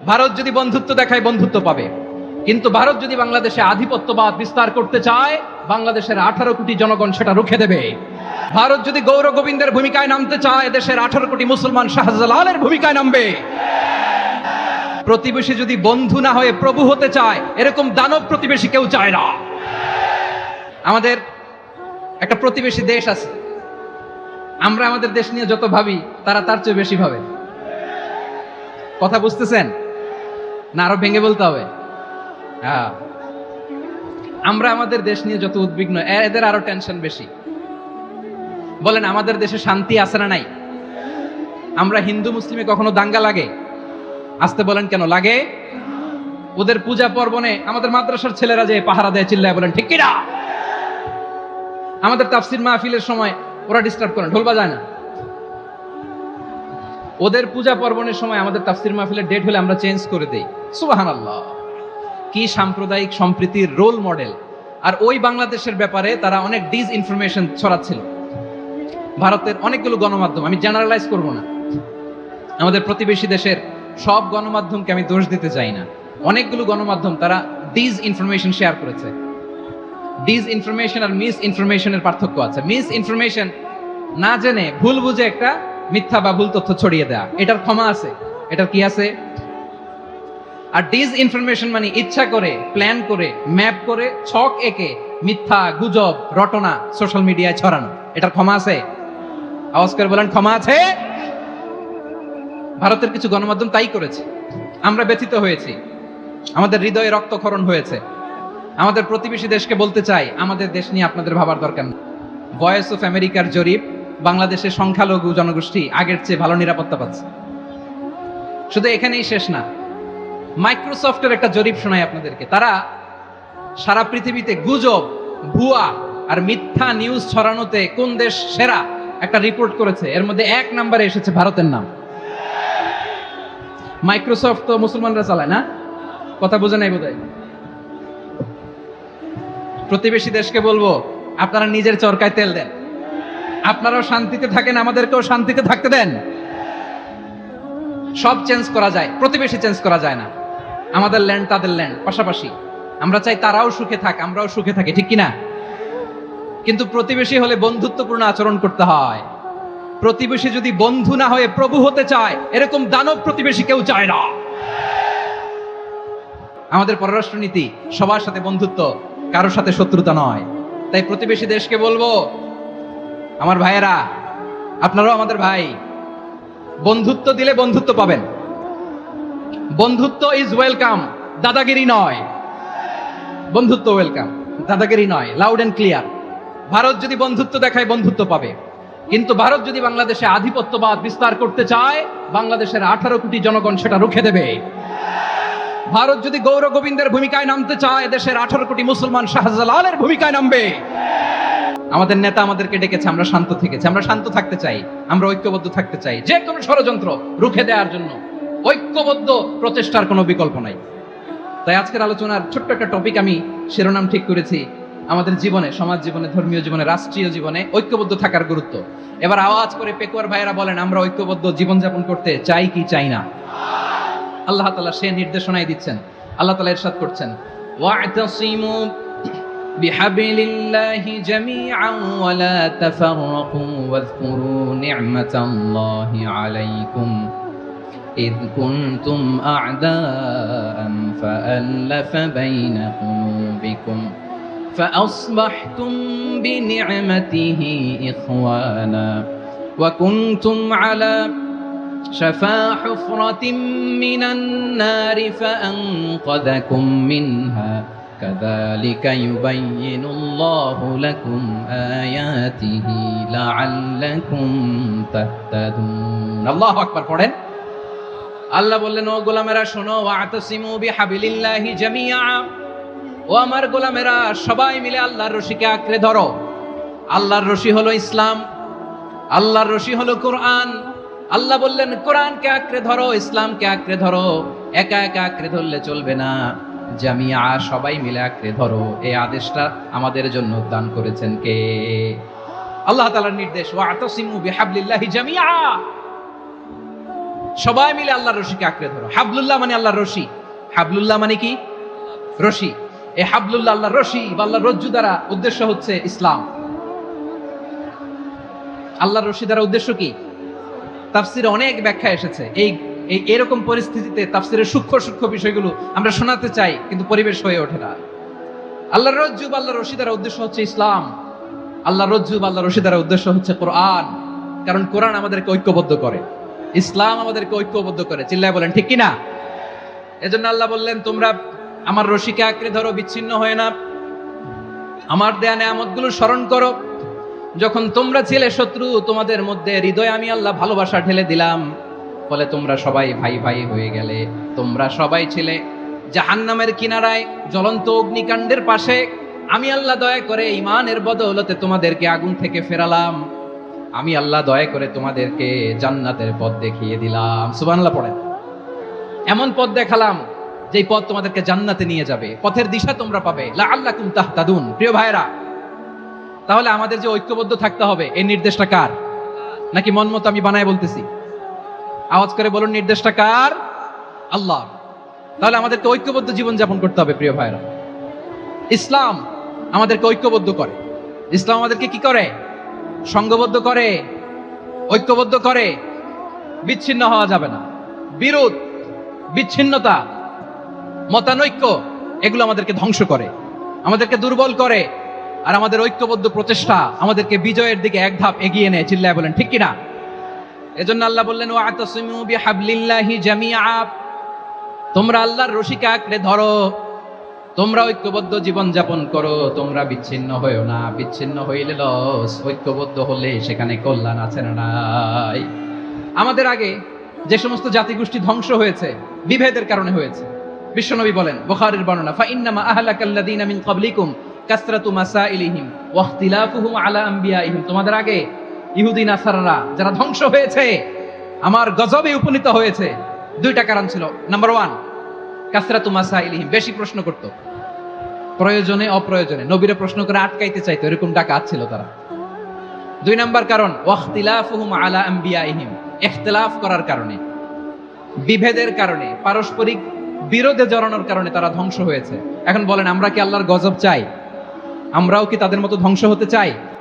ভারত যদি বন্ধুত্ব দেখায় বন্ধুত্ব পাবে, কিন্তু ভারত যদি বাংলাদেশে আধিপত্যবাদ বিস্তার করতে চায়, বাংলাদেশের 18 কোটি জনগণ সেটা রুখে দেবে। ভারত যদি গৌর গোবিন্দের ভূমিকায় নামতে চায়, দেশের 18 কোটি মুসলমান শাহজালালের ভূমিকায় নামবে। প্রতিবেশী যদি বন্ধু না হয়ে প্রভু হতে চায়, এরকম দানব প্রতিবেশী কেউ চায় না। আমাদের একটা প্রতিবেশী দেশ আছে, আমরা আমাদের দেশ নিয়ে যত ভাবি তারা তার চেয়ে বেশি ভাবে। কথা বুঝতেছেন না? আরো ভেঙে বলতে হবে। হ্যাঁ, আমরা আমাদের দেশ নিয়ে যত উদ্বিগ্ন, এদের আরো টেনশন বেশি। বলেন, আমাদের দেশে শান্তি আছে না নাই? আমরা হিন্দু মুসলিমে কখনো দাঙ্গা লাগে? আসতে বলেন, কেন লাগে? ওদের পূজা পার্বণে আমাদের মাদ্রাসার ছেলেরা যে পাহারা দেয়, চিল্লায় বলেন ঠিক কিনা? আমাদের তাফসির মাহফিলের সময় ওরা ডিস্টার্ব করে, ঢোল বাজায় না। ওদের পূজা পার্বণের সময় আমাদের তাফসির মাহফিলের ডেট হলে আমরা চেঞ্জ করে দেই। সুবহানাল্লাহ, কি সাম্প্রদায়িক সম্প্রীতির রোল মডেল। আর ওই বাংলাদেশের ব্যাপারে তারা অনেক ডিস ইনফরমেশন ছড়াচ্ছিল। ভারতের অনেকগুলো গণমাধ্যম, আমি জেনারেলাইজ করব না, আমাদের প্রতিবেশী দেশের সব গণমাধ্যমকে আমি দোষ দিতে চাই না। অনেকগুলো গণমাধ্যম তারা ডিস ইনফরমেশন শেয়ার করেছে। ডিস ইনফরমেশন আর মিস ইনফরমেশনের পার্থক্য আছে। মিস ইনফরমেশন না জেনে ভুল বুঝে একটা মিথ্যা বা ভুল তথ্য ছড়িয়ে দেয়া, এটার ক্ষমা আছে, এটার কি আছে। আর ডিস ইনফরমেশন মানে ইচ্ছা করে, প্ল্যান করে, ম্যাপ করে, ছক এঁকে মিথ্যা, গুজব, রটনা সোশ্যাল মিডিয়ায় ছড়ানো, এটার ক্ষমা আছে? আওয়াজ করে বলেন, ক্ষমা আছে? ভারতের কিছু গণমাধ্যম তাই করেছে। আমরা ব্যথিত হয়েছি, আমাদের হৃদয়ে রক্তক্ষরণ হয়েছে। আমাদের প্রতিবেশী দেশকে বলতে চাই, আমাদের দেশ নিয়ে আপনাদের ভাবার দরকার নেই। ভয়েস অফ আমেরিকার জরিপ, বাংলাদেশের সংখ্যালঘু জনগোষ্ঠী আগের চেয়ে ভালো নিরাপত্তা পাচ্ছে। শুধু এখানেই শেষ না, মাইক্রোসফটের একটা জরিপ শোনাই আপনাদেরকে। তারা সারা পৃথিবীতে গুজব, ভুয়া আর মিথ্যা নিউজ ছড়ানোতে কোন দেশ সেরা একটা রিপোর্ট করেছে। এর মধ্যে 1 নম্বরে এসেছে ভারতের নাম। মাইক্রোসফট তো মুসলমানরা চালায় না? কথা বোঝে নাই বোধহয়। প্রতিবেশী দেশকে বলবো, আপনারা নিজের চরকায় তেল দেন, আপনারাও শান্তিতে থাকেন, আমাদেরকেও শান্তিতে থাকতে দেন। সব চেঞ্জ করা যায়, প্রতিবেশী চেঞ্জ করা যায় না। আমাদের ল্যান্ড তাদের ল্যান্ড, পাশাপাশি। আমরা চাই তারাও সুখে থাক, আমরাও সুখে থাকি, ঠিক কিনা? কিন্তু প্রতিবেশী হলে বন্ধুত্বপূর্ণ আচরণ করতে হয়। প্রতিবেশী যদি বন্ধু না হয়ে প্রভু হতে চায়, এরকম দানব প্রতিবেশী কেউ চায় না। আমাদের পররাষ্ট্রনীতি সবার সাথে বন্ধুত্ব, কারোর সাথে শত্রুতা নয়। তাই প্রতিবেশী দেশকে বলবো, আমার ভাইয়েরা, আপনারাও আমাদের ভাই, বন্ধুত্ব দিলে বন্ধুত্ব পাবেন। বন্ধুত্ব ইজ ওয়েলকাম, দাদাগিরি নয়। বন্ধুত্ব ওয়েলকাম, দাদাগিরি নয়, লাউড এন্ড ক্লিয়ার। ভারত যদি বন্ধুত্ব দেখায় বন্ধুত্ব পাবে, কিন্তু ভারত যদি বাংলাদেশে আধিপত্যবাদ বিস্তার করতে চায়, বাংলাদেশের 18 কোটি জনগণ সেটা রুখে দেবে। ভারত যদি গৌর গোবিন্দের ভূমিকায় নামতে চায়, দেশের 18 কোটি মুসলমান শাহজালালের ভূমিকায় নামবে। আমাদের নেতা আমাদেরকে ডেকেছে, আমরা শান্ত থেকেছি, আমরা শান্ত থাকতে চাই, আমরা ঐক্যবদ্ধ থাকতে চাই। যে কোনো ষড়যন্ত্র রুখে দেওয়ার জন্য ঐক্যবদ্ধ প্রচেষ্টার কোনো বিকল্প নাই। তাই আজকের আলোচনার ছোট্ট একটা টপিক আমি শিরোনাম ঠিক করেছি, আমাদের জীবনে, সমাজ জীবনে, ধর্মীয় জীবনে, রাষ্ট্রীয় জীবনে ঐক্যবদ্ধ থাকার গুরুত্ব। এবার আওয়াজ করে পেকুয়ার ভাইয়েরা বলেন, আমরা ঐক্যবদ্ধ জীবনযাপন করতে চাই কি চাই না? আল্লাহ তাআলা সে নির্দেশনাই দিচ্ছেন। আল্লাহ তাআলা ইরশাদ করছেন, ওয়া'তাসিমু বিহাবিলিল্লাহি জামিআন ওয়া লা তাফাররাকু ওয়াযকুরু নি'মাতাল্লাহি আলাইকুম إذ كنتم أعداء فألف بين قلوبكم فأصبحتم بنعمته إخوانا وكنتم على شفا حفرة من النار فأنقذكم منها كذلك يبين الله لكم آياته لعلكم تهتدون الله أكبر পড়েন। আল্লাহ বললেন, ও গোলামেরা শোনো, ওয়া'তাসিমু বিহাবিলিল্লাহি জামিআ, ও আমার গোলামেরা সবাই মিলে আল্লাহর রশিকে আঁকড়ে ধরো। আল্লাহর রশি হলো ইসলাম, আল্লাহর রশি হলো কোরআন। আল্লাহ বললেন, কোরআনকে আঁকড়ে ধরো, ইসলামকে আঁকড়ে ধরো। একা একা আঁকড়ে ধরলে চলবে না, জামিআ, সবাই মিলে আঁকড়ে ধরো। এই আদেশটা আমাদের জন্য দান করেছেন কে? আল্লাহ তাআলার নির্দেশ, ওয়া'তাসিমু বিহাবলিল্লাহি জামিআ। সবাই মিলে আল্লাহর রশিকে আঁকড়ে ধরো। হাবলুল্লাহ মানে আল্লাহর রশি। হাবলুল্লাহ মানে কি? রশি। এই হাবলুল্লাহ আল্লাহর রশি বা আল্লাহর রজ্জু দ্বারা উদ্দেশ্য হচ্ছে ইসলাম। আল্লাহর রশি দ্বারা উদ্দেশ্য কি? তাফসিরে অনেক ব্যাখ্যা এসেছে। এই এরকম পরিস্থিতিতে তাফসিরের সূক্ষ্ম সূক্ষ্ম বিষয়গুলো আমরা শোনাতে চাই, কিন্তু পরিবেশ হয়ে ওঠে না। আল্লাহর রজ্জু বা আল্লাহর রশি দ্বারা উদ্দেশ্য হচ্ছে ইসলাম। আল্লাহর রজ্জু বা আল্লাহর রশি দ্বারা উদ্দেশ্য হচ্ছে কোরআন। কারণ কোরআন আমাদেরকে ঐক্যবদ্ধ করে, ইসলাম আমাদেরকে ঐক্যবদ্ধ করে। চিল্লায় বলেন ঠিক কিনা? এজন্য আল্লাহ বললেন, তোমরা আমার রশিকে আঁকড়ে ধরো, বিচ্ছিন্ন হয়ে না। আমার দেয়া নেয়ামতগুলো স্মরণ করো। যখন তোমরা ছিলে শত্রু, তোমাদের মধ্যে হৃদয়ে আমি আল্লাহ ভালোবাসা ঢেলে দিলাম, ফলে তোমরা সবাই ভাই ভাই হয়ে গেলে। তোমরা সবাই ছিলে জাহান্নামের কিনারায়, জ্বলন্ত অগ্নিকাণ্ডের পাশে। আমি আল্লাহ দয়া করে ঈমানের বদৌলতে তোমাদেরকে আগুন থেকে ফেরালাম। আমি আল্লাহ দয়া করে তোমাদেরকে জান্নাতের পথ দেখিয়ে দিলাম। সুবহানাল্লাহ পড়েন। এমন পথ দেখালাম যেই পথ তোমাদেরকে জান্নাতে নিয়ে যাবে, পথের দিশা তোমরা পাবে। লাআল্লাকুম তাহতাদুন। প্রিয় ভাইরা, তাহলে আমাদের যে ঐক্যবদ্ধ থাকতে হবে, এই নির্দেশটা কার? নাকি মন মতো আমি বানায় বলতেছি? আওয়াজ করে বলুন, নির্দেশটা কার? আল্লাহ। তাহলে আমাদেরকে ঐক্যবদ্ধ জীবন যাপন করতে হবে। প্রিয় ভাইরা, ইসলাম আমাদেরকে ঐক্যবদ্ধ করে। ইসলাম আমাদেরকে কি করে? সংঘবদ্ধ করে, ঐক্যবদ্ধ করে। বিচ্ছিন্ন হওয়া যাবে না। বিরোধ, বিচ্ছিন্নতা, মতানৈক্য, এগুলো আমাদেরকে ধ্বংস করে, আমাদেরকে দুর্বল করে। আর আমাদের ঐক্যবদ্ধ প্রচেষ্টা আমাদেরকে বিজয়ের দিকে এক ধাপ এগিয়ে নেয়। চিল্লায় বলেন ঠিক কিনা? এজন্য আল্লাহ বললেন, ওয়াতাসিমু বিহাবলিল্লাহি জামিআ। তোমরা আল্লাহর রশিকে আঁকড়ে ধরো, তোমরা ঐক্যবদ্ধ জীবন যাপন করো, তোমরা বিচ্ছিন্ন হইও না। বিচ্ছিন্ন হইলে লস, ঐক্যবদ্ধ হলে সেখানে কল্যাণ আছে না নাই? আমাদের আগে যে সমস্ত জাতিগোষ্ঠী ধ্বংস হয়েছে, বিভেদের কারণে হয়েছে। বিশ্বনবী বলেন, বুখারীর বর্ণনা, ফাইন্নামা আহলাকাল্লাযীনা মিন ক্বাবলিকুম কাসরাতু মাসাইলিহিম ওয়া ইখতিলাফুহুম আলা আম্বিয়াইহিম। তোমাদের আগে ইহুদি নাসারারা যারা ধ্বংস হয়েছে, আমার গজবে উপনীত হয়েছে, দুইটা কারণ ছিল। নাম্বার 1, কাসরাতু মাসাইলিহিম, বেশি প্রশ্ন করত, প্রয়োজনে অপ্রয়োজনে নবীরে প্রশ্ন করে আটকাইতে চাইতো, এরকম ডাকাত ছিল তারা। 2 নাম্বার কারণ, ওয়া ইখতিলাফুহুম আলা আম্বিয়াইহিম, ইখতিলাফ করার কারণে, বিভেদের কারণে, পারস্পরিক বিরোধে জড়ানোর কারণে তারা ধ্বংস হয়েছে। এখন বলেন, আমরা কি আল্লাহর গজব চাই? আমরাও কি তাদের মতো ধ্বংস হতে চাই?